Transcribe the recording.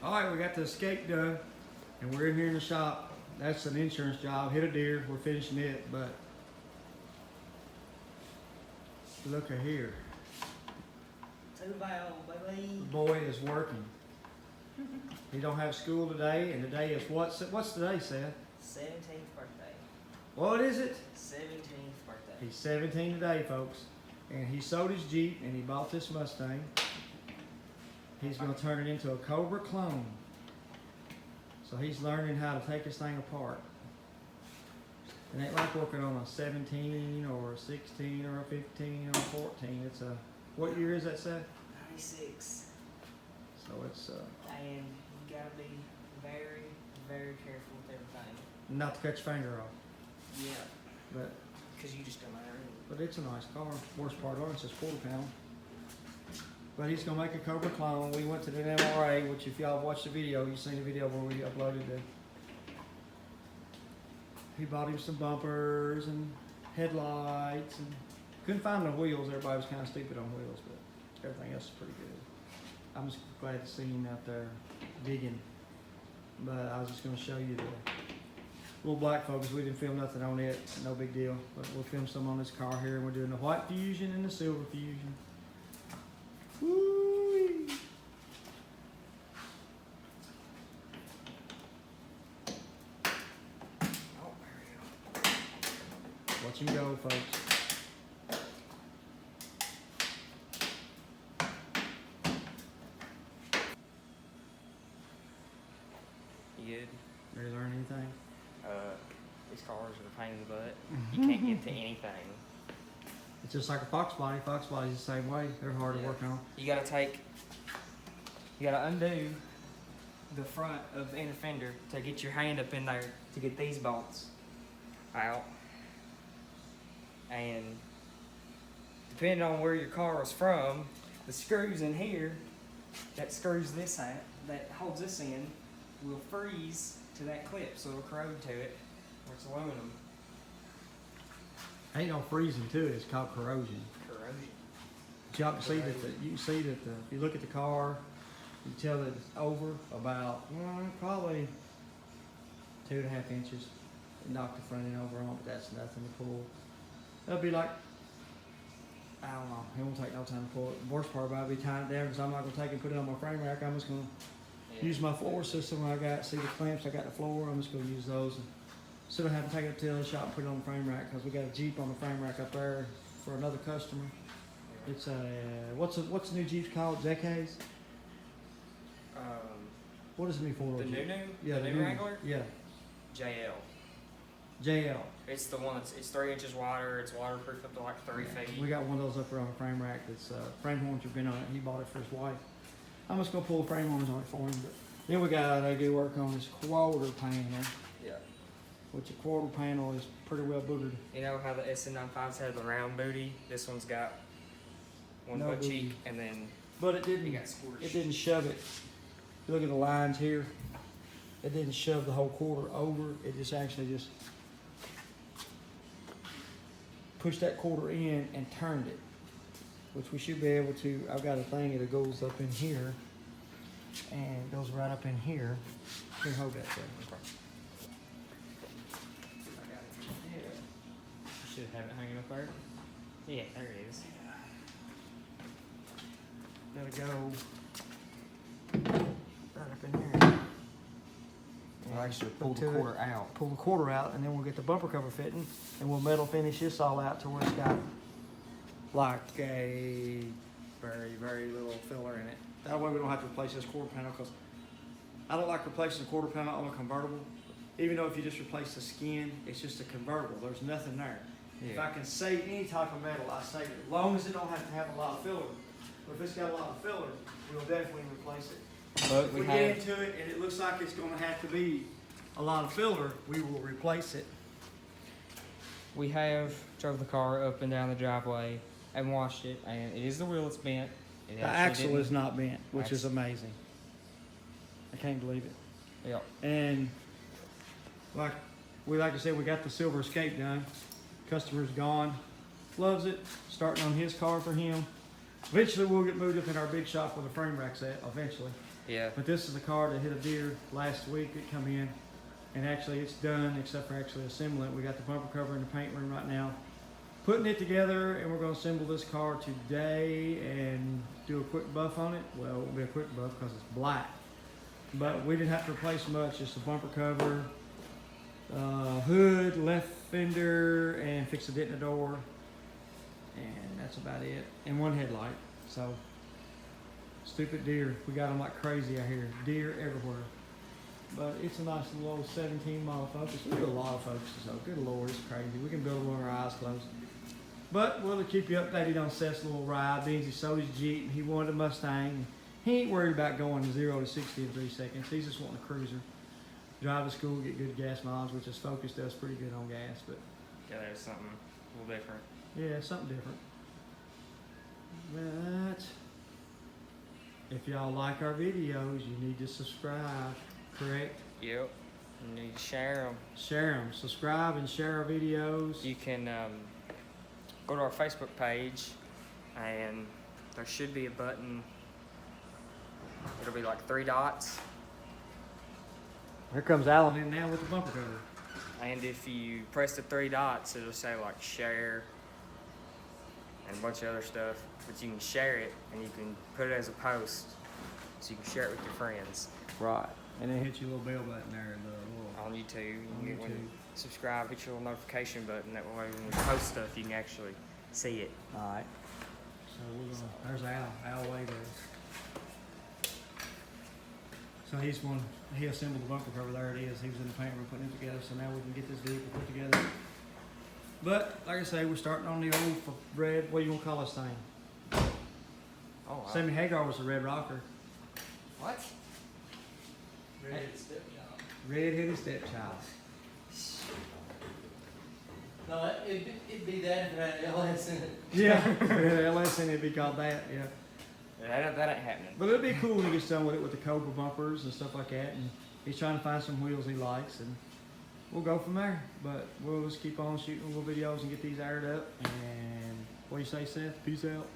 All right, we got the escape done, and we're in here in the shop. That's an insurance job. Hit a deer. We're finishing it, but look at here. Two valve, baby. The boy is working. He don't have school today, and today is what's today, Seth? 17th birthday. What is it? 17th birthday. He's 17 today, folks, and he sold his Jeep and he bought this Mustang. He's going to turn it into a Cobra clone. So he's learning how to take this thing apart. It ain't like working on a 17 or a 16 or a 15 or a 14. It's a, what year is that, Seth? 96. So it's And you gotta be very, very careful with everything. not to cut your finger off, Yeah. but Because you just don't know. it's a nice car. Worst part on it's just £40. But he's gonna make a Cobra clone. We went to the MRA, which if y'all watched the video, you've seen the video where we uploaded it. He bought him some bumpers and headlights and couldn't find the wheels. Everybody was kind of stupid on wheels, but everything else is pretty good. I'm just glad to see him out there digging. But I was just gonna show you the little black focus. We didn't film nothing on it, no big deal. But we'll film some on this car here, and we're doing the white Fusion and the silver Fusion. Woo! Oh, there we go. Watch him go, folks. You good? Ready to learn anything? These cars are a pain in the butt. You can't get to anything. It's just like a Fox body. Fox body's the same way. They're hard to work on. You gotta undo the front of the inner fender to get your hand up in there to get these bolts out. And depending on where your car is from, the screws in here that screws this out, that holds this in, will freeze to that clip, so it'll corrode to it, or it's aluminum. Ain't no freezing to it. It's called corrosion. Corrosion. But y'all can see that you can see that if you look at the car, you can tell that it's over about probably 2.5 inches. It knocked the front end over on, but that's nothing to pull. That'll be like, I don't know. It won't take no time to pull it. The worst part about it be tying it down because I'm not gonna take it and put it on my frame rack. I'm just gonna use my floor system. I got see the clamps. I got the floor. I'm just gonna use those. So I don't have to take it up to the shop and put it on the frame rack because we got a Jeep on the frame rack up there for another customer. It's a what's the new Jeep's called? JK's? What is the new four-door The Jeep? new? Yeah, the new Wrangler? Yeah, JL. JL. It's the one it's 3 inches wider. It's waterproof up to like 3 feet. We got one of those up there on the frame rack. That's frame horns have been on it. He bought it for his wife. I'm just gonna pull the frame horns on it for him. But then we got to do work on this quarter panel. Yeah. Which the quarter panel is pretty well boogered. You know how the SN95s have the round booty? This one's got one No butt booty. cheek, and then But it didn't. you got squirts. It didn't shove it. You look at the lines here. It didn't shove the whole quarter over. It just actually just pushed that quarter in and turned it, which we should be able to. I've got a thing that goes up in here and goes right up in here. Here, hold that there. You should have it hanging up there. Yeah, there it is. Gotta go right up in here. We'll actually pull Put the to it. quarter out. Pull the quarter out, and then we'll get the bumper cover fitting, and we'll metal finish this all out to where it's got like a very, very little filler in it. That way we don't have to replace this quarter panel, because I don't like replacing the quarter panel on a convertible. Even though if you just replace the skin, it's just a convertible. There's nothing there. Yeah. If I can save any type of metal, I save it. As long as it don't have to have a lot of filler. But if it's got a lot of filler, we'll definitely replace it. But If we get into it and it looks like it's going to have to be a lot of filler, we will replace it. we have drove the car up and down the driveway and washed it, and it is the wheel that's bent. It The actually axle didn't- is not bent, which is amazing. I can't believe it. Yep. And like I said, we got the silver escape done. Customer's gone, loves it. Starting on his car for him. Eventually we'll get moved up in our big shop where the frame rack's at, eventually. Yeah. But this is a car that hit a deer last week that come in, and actually it's done except for actually assembling it. We got the bumper cover in the paint room right now, putting it together, and we're gonna assemble this car today and do a quick buff on it. Well, it won't be a quick buff because it's black, but we didn't have to replace much, just the bumper cover, hood, left fender, and fix a dent in the door, and that's about it, and one headlight. So stupid deer, we got them like crazy out here, deer everywhere. But it's a nice little old 17 model Focus. We do a lot of Focuses though. Good Lord, it's crazy. We can build one with our eyes closed. But we'll keep you updated on Seth's little ride. Beans, he sold his Jeep. He wanted a Mustang. He ain't worried about going 0 to 60 in 3 seconds. He's just wanting a cruiser. Drive to school, get good gas mileage, which his Focus does pretty good on gas. But Yeah, there's something a little different. yeah, something different. But if y'all like our videos, you need to subscribe, correct? Yep. You need to share them. Share them. Subscribe and share our videos. You can go to our Facebook page, and there should be a button. It'll be like 3 dots. Here comes Alan in now with the bumper cover. And if you press the 3 dots, it'll say like share and a bunch of other stuff. But you can share it, and you can put it as a post, so you can share it with your friends. Right. And then hit your little bell button there. On YouTube, you On can get YouTube. subscribe, hit your little notification button. That way, when we post stuff, you can actually see it. All right. So we're gonna. There's Al. Al way there. So he assembled the bumper cover. There it is. He was in the paint room putting it together. So now we can get this vehicle put together. But like I say, we're starting on the old red. What do you want to call this thing? Oh, wow. Sammy Hagar was a red rocker. What? Red stepchild. Red-headed stepchild. No, it'd be that if it had LS in it. Yeah, LS in it'd be called that. Yeah. That ain't happening. But it'll be cool when he gets done with it with the Cobra bumpers and stuff like that. And he's trying to find some wheels he likes, and we'll go from there. But we'll just keep on shooting little videos and get these aired up. And what do you say, Seth? Peace out.